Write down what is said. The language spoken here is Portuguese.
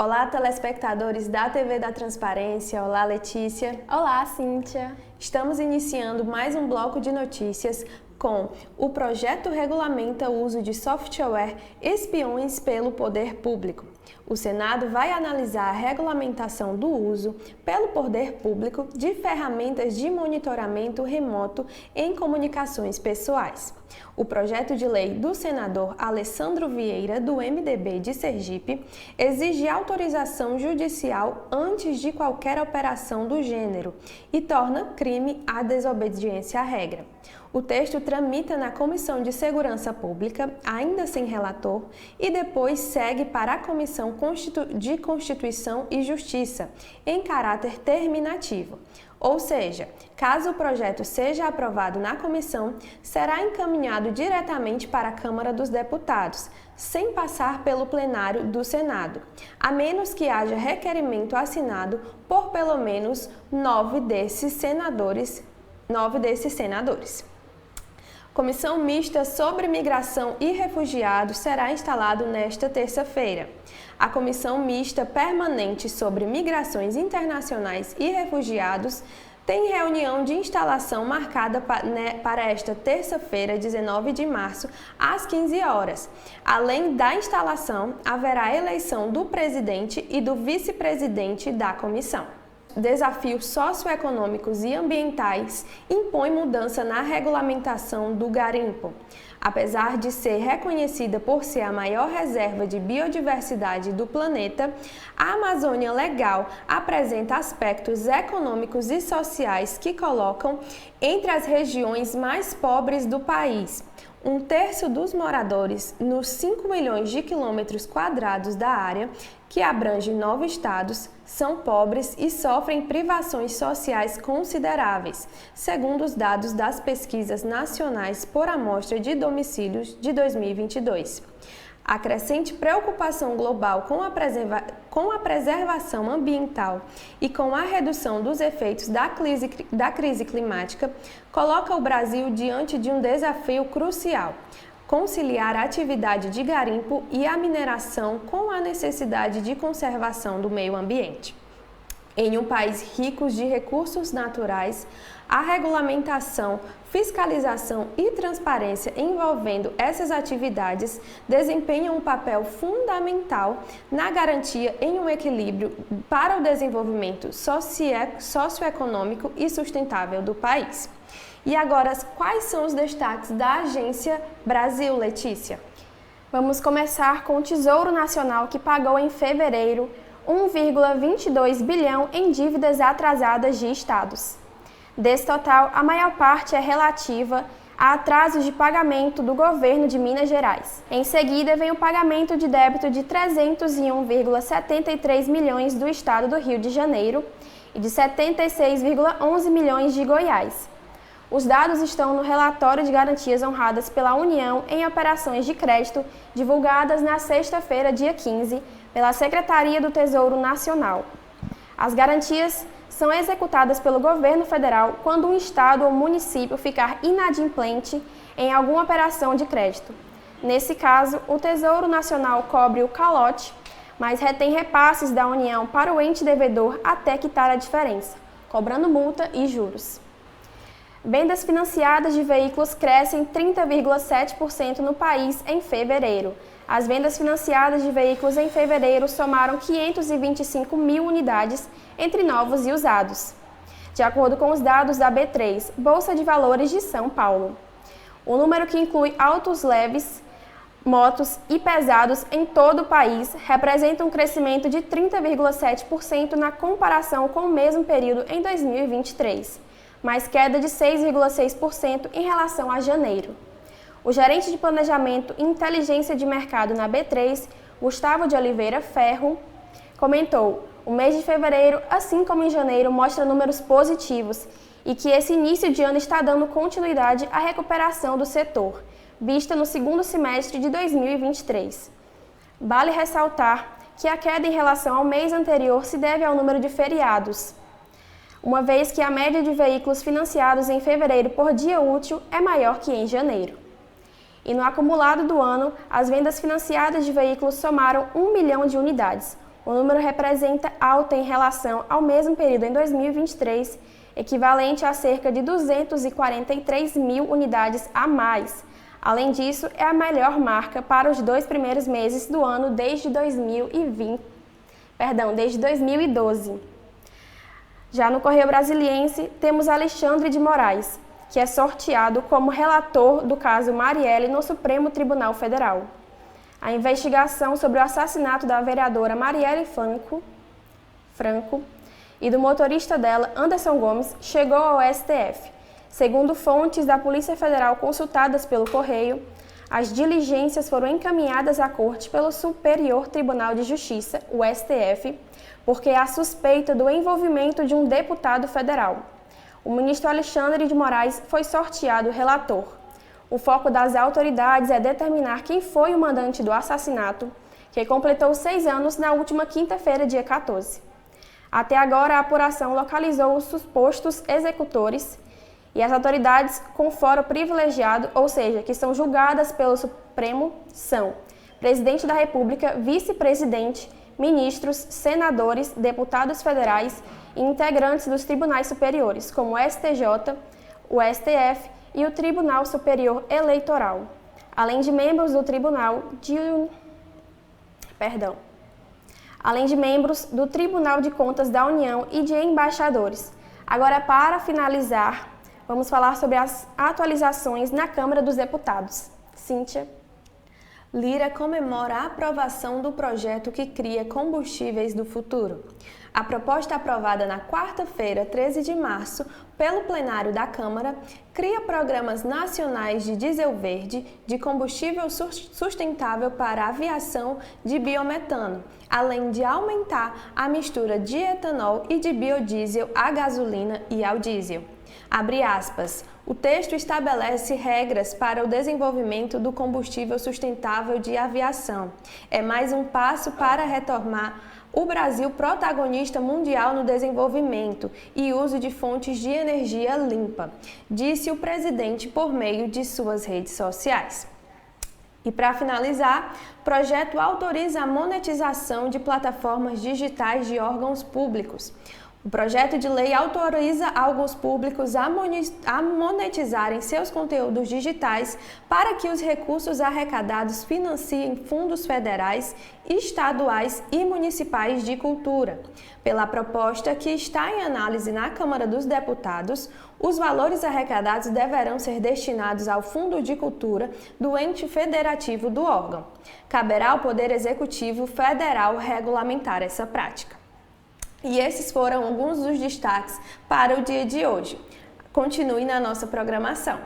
Olá, telespectadores da TV da Transparência. Olá, Letícia. Olá, Cíntia. Estamos iniciando mais um bloco de notícias com o projeto regulamenta o uso de software espiões pelo poder público. O Senado vai analisar a regulamentação do uso pelo poder público de ferramentas de monitoramento remoto em comunicações pessoais. O projeto de lei do senador Alessandro Vieira, do MDB de Sergipe, exige autorização judicial antes de qualquer operação do gênero e torna crime a desobediência à regra. O texto tramita na Comissão de Segurança Pública, ainda sem relator, e depois segue para a Comissão de Constituição e Justiça, em caráter terminativo. Ou seja, caso o projeto seja aprovado na comissão, será encaminhado diretamente para a Câmara dos Deputados, sem passar pelo plenário do Senado, a menos que haja requerimento assinado por pelo menos 9 desses senadores. Comissão Mista sobre Migração e Refugiados será instalado nesta terça-feira. A Comissão Mista Permanente sobre Migrações Internacionais e Refugiados tem reunião de instalação marcada para esta terça-feira, 19 de março, às 15 horas. Além da instalação, haverá eleição do presidente e do vice-presidente da comissão. Desafios socioeconômicos e ambientais impõem mudança na regulamentação do garimpo. Apesar de ser reconhecida por ser a maior reserva de biodiversidade do planeta, a Amazônia Legal apresenta aspectos econômicos e sociais que colocam entre as regiões mais pobres do país. 1/3 dos moradores nos 5 milhões de quilômetros quadrados da área, que abrange 9 estados, são pobres e sofrem privações sociais consideráveis, segundo os dados das pesquisas nacionais por amostra de domicílios de 2022. A crescente preocupação global com a preservação ambiental e com a redução dos efeitos da crise climática coloca o Brasil diante de um desafio crucial: conciliar a atividade de garimpo e a mineração com a necessidade de conservação do meio ambiente. Em um país rico de recursos naturais, a regulamentação, fiscalização e transparência envolvendo essas atividades desempenham um papel fundamental na garantia em um equilíbrio para o desenvolvimento socioeconômico e sustentável do país. E agora, quais são os destaques da Agência Brasil, Letícia? Vamos começar com o Tesouro Nacional, que pagou em fevereiro 1,22 bilhão em dívidas atrasadas de estados. Desse total, a maior parte é relativa a atrasos de pagamento do governo de Minas Gerais. Em seguida, vem o pagamento de débito de 301,73 milhões do estado do Rio de Janeiro e de 76,11 milhões de Goiás. Os dados estão no relatório de garantias honradas pela União em operações de crédito, divulgadas na sexta-feira, dia 15, pela Secretaria do Tesouro Nacional. As garantias são executadas pelo governo federal quando um estado ou município ficar inadimplente em alguma operação de crédito. Nesse caso, o Tesouro Nacional cobre o calote, mas retém repasses da União para o ente devedor até quitar a diferença, cobrando multa e juros. Vendas financiadas de veículos crescem 30,7% no país em fevereiro. As vendas financiadas de veículos em fevereiro somaram 525 mil unidades entre novos e usados, de acordo com os dados da B3, Bolsa de Valores de São Paulo. O número, que inclui autos leves, motos e pesados em todo o país, representa um crescimento de 30,7% na comparação com o mesmo período em 2023. mais queda de 6,6% em relação a janeiro. O gerente de Planejamento e Inteligência de Mercado na B3, Gustavo de Oliveira Ferro, comentou: o mês de fevereiro, assim como em janeiro, mostra números positivos e que esse início de ano está dando continuidade à recuperação do setor, vista no segundo semestre de 2023. Vale ressaltar que a queda em relação ao mês anterior se deve ao número de feriados, uma vez que a média de veículos financiados em fevereiro por dia útil é maior que em janeiro. E no acumulado do ano, as vendas financiadas de veículos somaram 1 milhão de unidades, O número representa alta em relação ao mesmo período em 2023, equivalente a cerca de 243 mil unidades a mais. Além disso, é a melhor marca para os 2 primeiros meses do ano desde 2012. Já no Correio Brasiliense, temos Alexandre de Moraes, que é sorteado como relator do caso Marielle no Supremo Tribunal Federal. A investigação sobre o assassinato da vereadora Marielle Franco e do motorista dela, Anderson Gomes, chegou ao STF. Segundo fontes da Polícia Federal consultadas pelo Correio, as diligências foram encaminhadas à Corte pelo Superior Tribunal de Justiça, o STF, porque há suspeita do envolvimento de um deputado federal. O ministro Alexandre de Moraes foi sorteado relator. O foco das autoridades é determinar quem foi o mandante do assassinato, que completou 6 anos na última quinta-feira, dia 14. Até agora, a apuração localizou os supostos executores e as autoridades com foro privilegiado, ou seja, que são julgadas pelo Supremo, são presidente da República, vice-presidente, ministros, senadores, deputados federais e integrantes dos tribunais superiores, como o STJ, o STF e o Tribunal Superior Eleitoral, além de membros do Tribunal de Contas da União e de embaixadores. Agora, para finalizar, vamos falar sobre as atualizações na Câmara dos Deputados. Cíntia. Lira comemora a aprovação do projeto que cria combustíveis do futuro. A proposta aprovada na quarta-feira, 13 de março, pelo plenário da Câmara, cria programas nacionais de diesel verde, de combustível sustentável para a aviação de biometano, além de aumentar a mistura de etanol e de biodiesel à gasolina e ao diesel. Abre aspas. O texto estabelece regras para o desenvolvimento do combustível sustentável de aviação. É mais um passo para retomar o Brasil protagonista mundial no desenvolvimento e uso de fontes de energia limpa, disse o presidente por meio de suas redes sociais. E para finalizar, o projeto autoriza a monetização de plataformas digitais de órgãos públicos. O projeto de lei autoriza órgãos públicos a monetizarem seus conteúdos digitais para que os recursos arrecadados financiem fundos federais, estaduais e municipais de cultura. Pela proposta que está em análise na Câmara dos Deputados, os valores arrecadados deverão ser destinados ao Fundo de Cultura do ente federativo do órgão. Caberá ao Poder Executivo Federal regulamentar essa prática. E esses foram alguns dos destaques para o dia de hoje. Continue na nossa programação.